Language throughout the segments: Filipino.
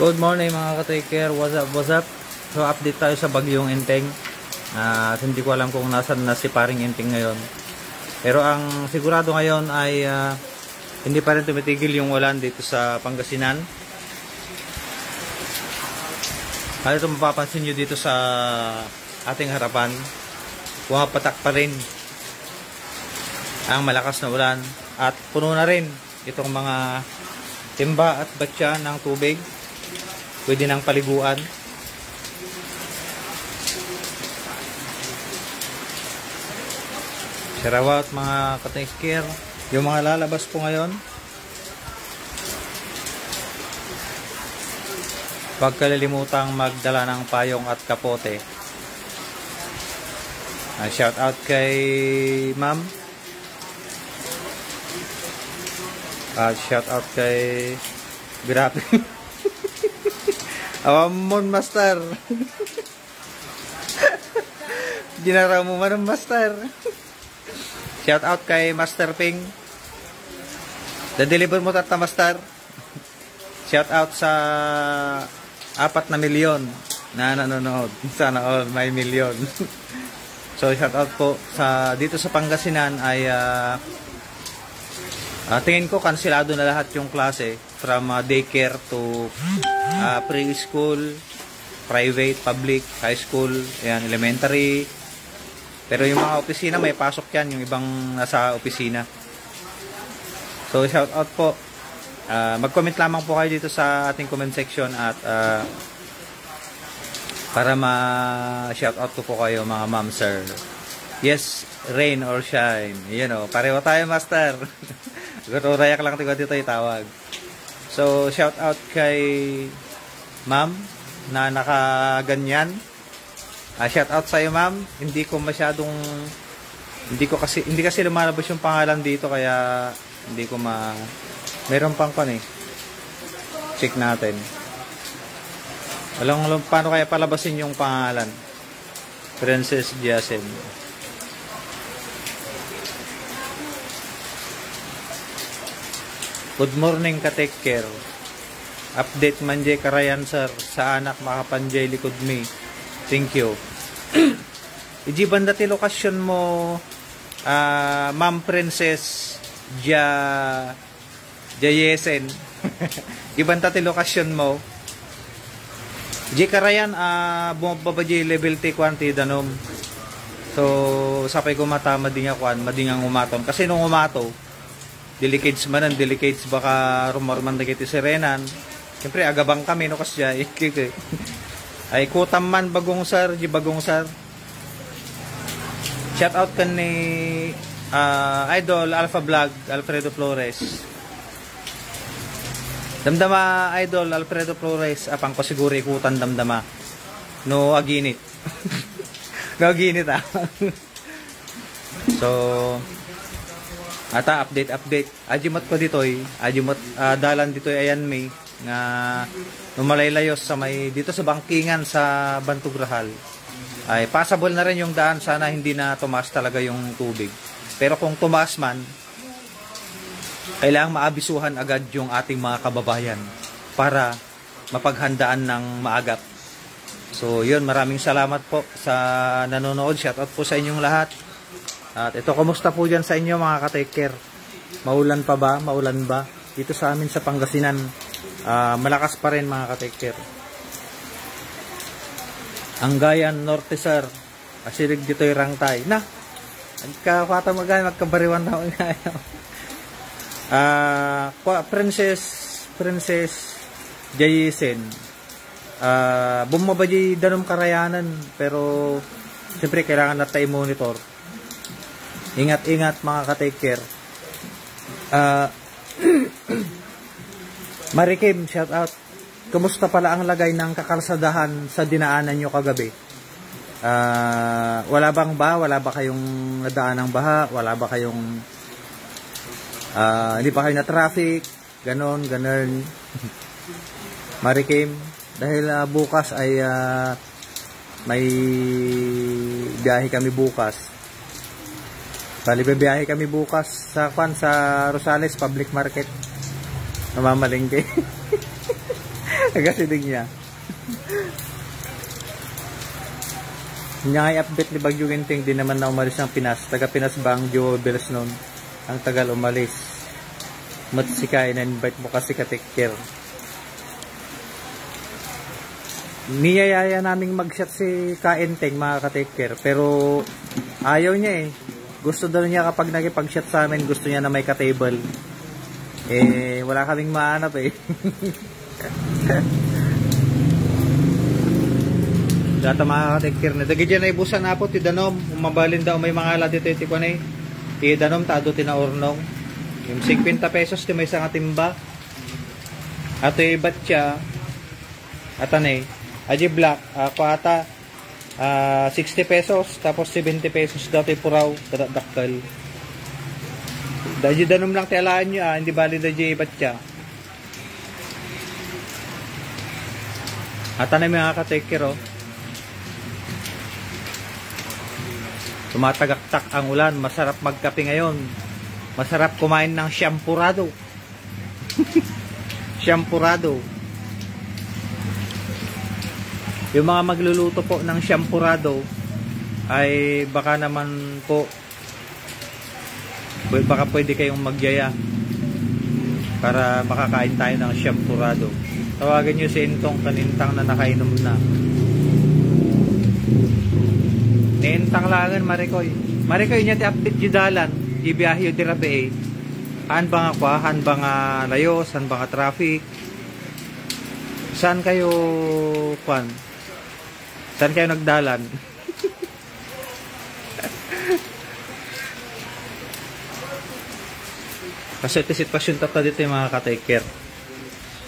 Good morning mga ka-taker, what's up? So update tayo sa bagyong Enteng. Hindi ko alam kung nasan na si paring Enteng ngayon. Pero ang sigurado ngayon ay hindi pa rin tumitigil yung ulan dito sa Pangasinan. Ito mapapansin nyo dito sa ating harapan, pumapatak pa rin ang malakas na ulan at puno na rin itong mga timba at batya ng tubig. Pwede ng paliguan. Sarawat mga ka-taker, yung mga lalabas po ngayon, huwag kalilimutang magdala ng payong at kapote. Shout out kay ma'am. Shout out kay Grabe. Awamon master. Ginara mo man master. Shout out kay Master Ping. Da-deliver mo tata master. Shout out sa 4 na milyon na nanonood. Sana all may milyon. So shout out po sa dito sa Pangasinan ay tingin ko kansilado na lahat yung klase from daycare to preschool, private, public, high school, ayan, elementary. Pero yung mga opisina may pasok yan, yung ibang nasa opisina. So shout out po. Mag-comment lamang po kayo dito sa ating comment section at para ma-shout out ko po kayo mga ma'am, sir. Yes, rain or shine. Yan o, pareho tayo master. Rayak lang dito itawag. So shout out kay ma'am na nakaganyan. Shout out sa iyo ma'am. Hindi kasi lumalabas yung pangalan dito kaya hindi ko meron pang check natin. Walang paano kaya palabasin yung pangalan. Princess Jasen. Good morning ka-take care. Update manje karayan sir sa anak makapanjay likod me. Thank you. Iji banda ti lokasyon mo Ma'am Princess Jayesen. Ibanta ti lokasyon mo. Iji karayan bumababa di level T kwanti danom. So sapay ko mata madinga kwan, madingang umaton kasi nung umato delicates manan, delicates baka rumarman na kiti sirenan. Siyempre, agabang kami, no, kasya. Ay, kutam man, bagong sir, di bagong sir. Shout out ka ni Idol Alpha Vlog, Alfredo Flores. Damdama, Idol Alfredo Flores, apang ko siguro ikutan damdama. No, aginit. No, aginit So, update. Ajimat ko ditoy. Ajimat dalan ditoy ayan may nga numalaylayos sa may dito sa bangkingan sa Bantugrahal. Ay passable na rin yung daan, sana hindi na tumaas talaga yung tubig. Pero kung tumaas man, kailangang maabisuhan agad yung ating mga kababayan para mapaghandaan ng maagap. So, yun, maraming salamat po sa nanonood. Shout out po sa inyong lahat. At ito, kumusta po dyan sa inyo mga ka-taker? Maulan pa ba? Maulan ba? Dito sa amin sa Pangasinan, malakas pa rin mga ka-taker. Angayan, Norte Sir. Asirig dito yung rangtay. Na! Nagkakata magkabariwan na ngayon. Princess Jayesen. Bumabay danom karayanan. Pero, siyempre, kailangan na tayo monitor. Ingat-ingat mga ka-taker. Marikim, shout out. Kumusta pala ang lagay ng kakalsadahan sa dinaanan nyo kagabi? Wala bang ba? Wala ba kayong nadaan ng baha? Wala ba kayong hindi pa kayo na traffic? Ganon. Marikim, dahil bukas ay may biyahe kami bukas. Biyahe kami bukas sa Rosales Public Market. Namamalingke. Nagasinig niya. Hindi nga i-update ni Bagyo Ginting, di naman na umalis ng Pinas. Taga Pinas ba ang Jewels noon? Ang tagal umalis. Matsika, in-invite mo kasi ka-take care. Niyayaya naming mag-shot si Kainteng, mga ka-take care. Pero ayaw niya eh. Gusto daw niya kapag nakipag-shot sa amin, gusto niya na may ka-table. Eh, wala kaming mahanap eh. Data mga ka-take care na. Dagi dyan ay busan na po, tidanom. Umabalin daw may mga ala dito iti ko na eh. Tidanom, tado tinaurnong. Yung 50 pesos, di may isang timba. Ato ibat siya. Atan eh. Aji black, ako ata 60 pesos, tapos 70 pesos daw tayo puraw, daktal. Dahil danom lang tiyalaan nyo hindi bali dahil ibat siya. Ata na mga ka-take care oh. Tumatagaktak ang ulan, masarap magkape ngayon. Masarap kumain ng shampurado. Shampurado. Yung mga magluluto po ng shampurado ay baka naman po baka pwede kayong magyaya para makakain tayo ng shampurado. Tawagan nyo si Intong kanintang na nakainom na. Nintang langan Marikoy. Marikoy niya ti update judalan. Ibiyahe yung tirabe eh. Han ba nga kwa? Han ba nga layos? Han ba nga traffic? Saan kayo kwan? Saan kayo nagdalan? Kasi ito sitwasyon tata dito yung mga ka-take care.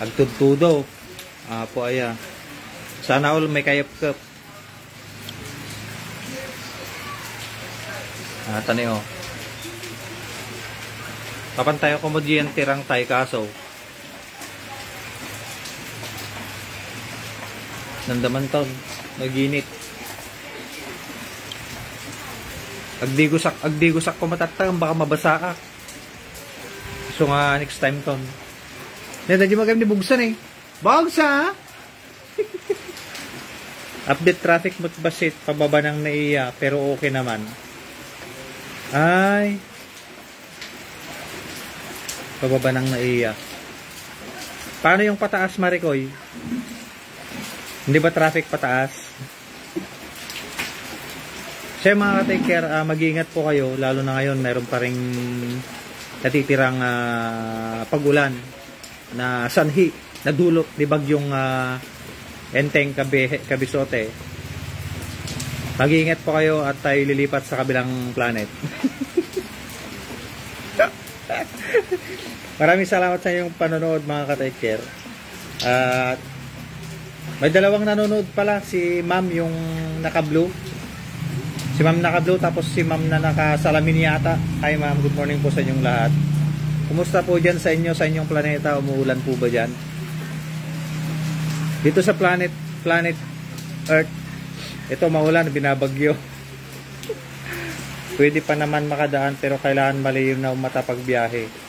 Agtudtudo. Po aya. Sana all may kayap-kap. Tani o. Papantay ako mo diyan tirang tay kaso. Nandaman taon. Naginit. Agdigusak ko matatang baka mabasa ka. So nga next time ton. Nandiyan magam ni bugsan eh. Bugsa! Update traffic mo't basit pababa ng naiya pero okay naman. Ay. Pababa ng naiya. Paano yung pataas Marikoy? Hindi ba traffic pataas? Kaya mga ka-take care, mag-iingat po kayo. Lalo na ngayon, mayroon pa ring natitirang pag-ulan na sanhi, na dulot ni bagyong Enteng Kabisote. Mag-iingat po kayo at tayo lilipat sa kabilang planet. Maraming salamat sa inyong panonood mga ka-take care. At may dalawang nanonood pala, si ma'am yung naka-blue. Si ma'am naka-blue tapos si ma'am na naka-salamin yata. Hi ma'am, good morning po sa inyong lahat. Kumusta po dyan sa inyo, sa inyong planeta? Umuulan po ba dyan? Dito sa planet Earth, ito maulan, binabagyo. Pwede pa naman makadaan pero kailangan maliyim na matapagbiyahe.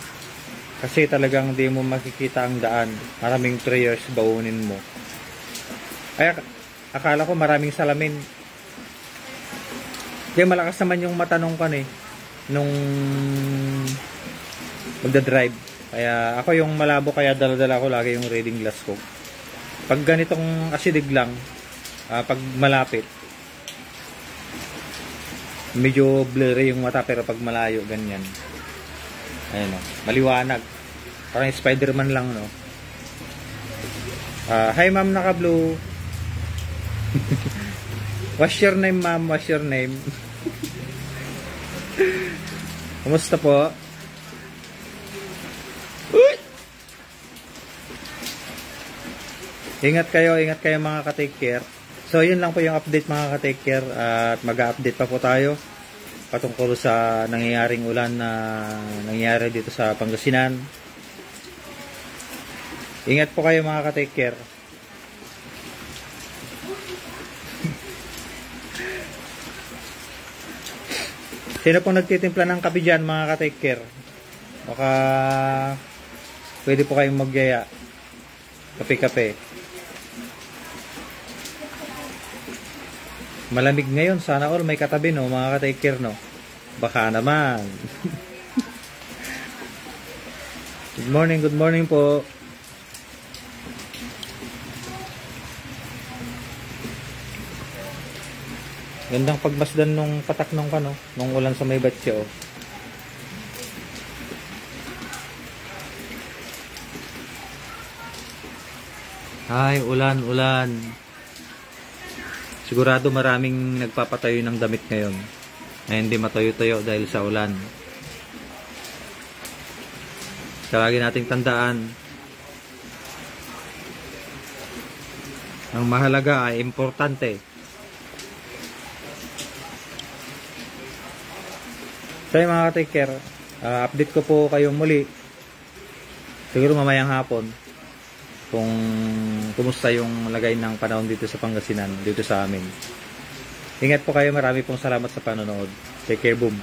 Kasi talagang di mo makikita ang daan. Maraming prayers baunin mo. Ay, akala ko maraming salamin. Kaya malakas naman yung matanong kan eh. Nung magdadrive. Kaya ako yung malabo kaya dala-dala ko lagi yung reading glass ko. Pag ganitong asidig lang, pag malapit, medyo blurry yung mata pero pag malayo, ganyan. Ayun o, maliwanag. Parang Spider-Man lang, no? Hi ma'am naka-blue. What's your name ma'am? What's your name? Kumusta po? Uy! Ingat kayo mga ka-take care. So yun lang po yung update mga ka-take care. At mag-update pa po tayo patungkol sa nangyayaring ulan na nangyayari dito sa Pangasinan. Ingat po kayo mga ka-take care. Sino pong nagtitimpla ng kape dyan mga ka-take care? Baka pwede po kayong magyaya. Kape-kape. Malamig ngayon. Sana all may katabi, no? Mga ka-take care, no? Baka naman. Good morning po. Gandang pagmasdan nung patak nung kano, nung ulan sa may batse, oh. Ay, ulan. Sigurado maraming nagpapatayo ng damit ngayon na hindi matayo-tayo dahil sa ulan. Lagi nating tandaan, ang mahalaga ay importante. So mga ka-take care, update ko po kayong muli siguro mamayang hapon kung kumusta yung lagay ng panahon dito sa Pangasinan, dito sa amin. Ingat po kayo, marami pong salamat sa panonood. Take care, boom.